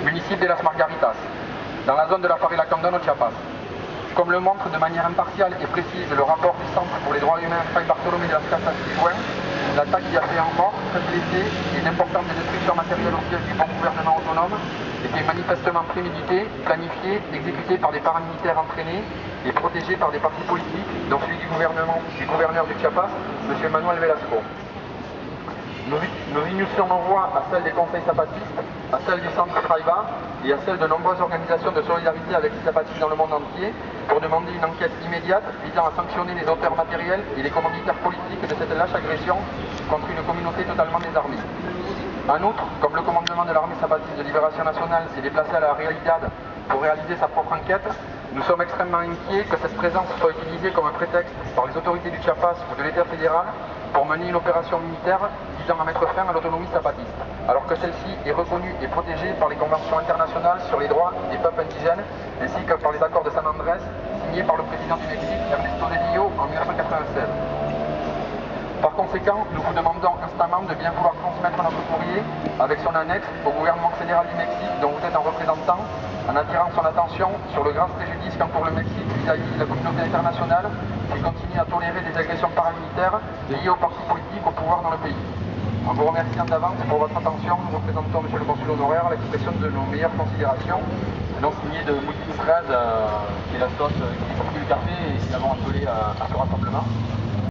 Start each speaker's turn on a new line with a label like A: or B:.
A: municipio de Las Margaritas, dans la zone de la Farella Condón au Chiapas. Comme le montre de manière impartiale et précise le rapport du Centre pour les droits humains Fray Bartolomé de las Casas Cifuentes, l'attaque y a fait un mort, 13 blessés et d'importantes destructions matérielles au siège du bon gouvernement autonome était manifestement préméditée, planifiée, exécutée par des paramilitaires entraînés et protégés par des partis politiques, dont celui du gouverneur du Chiapas, M. Manuel Velasco. Nous unissons nos voix à celles des conseils zapatistes, à celles du centre Fraiba et à celles de nombreuses organisations de solidarité avec les zapatistes dans le monde entier pour demander une enquête immédiate visant à sanctionner les auteurs matériels et les commanditaires politiques de cette lâche agression contre une communauté totalement désarmée. En outre, comme le commandement de l'armée zapatiste de libération nationale s'est déplacé à la Realidad pour réaliser sa propre enquête, nous sommes extrêmement inquiets que cette présence soit utilisée comme un prétexte par les autorités du Chiapas ou de l'État fédéral pour mener une opération militaire visant à mettre fin à l'autonomie zapatiste, alors que celle-ci est reconnue et protégée par les conventions internationales sur les droits des peuples indigènes, ainsi que par les accords de San Andrés signés par le président du Mexique, Ernesto de Lillo, en 1996. Par conséquent, nous vous demandons instamment de bien vouloir transmettre notre courrier avec son annexe au gouvernement fédéral du Mexique dont vous êtes un représentant, en attirant son attention sur le grave préjudice qu'encourt le Mexique vis-à-vis de la communauté internationale qui continue à tolérer des agressions paramilitaires liées aux partis politiques au pouvoir dans le pays. En vous remerciant d'avance pour votre attention, nous représentons M. le consul honoraire l'expression de nos meilleures considérations. Donc signé de Mouti 13, qui est la sauce qui produit le café et qui l'avons appelé à ce rassemblement.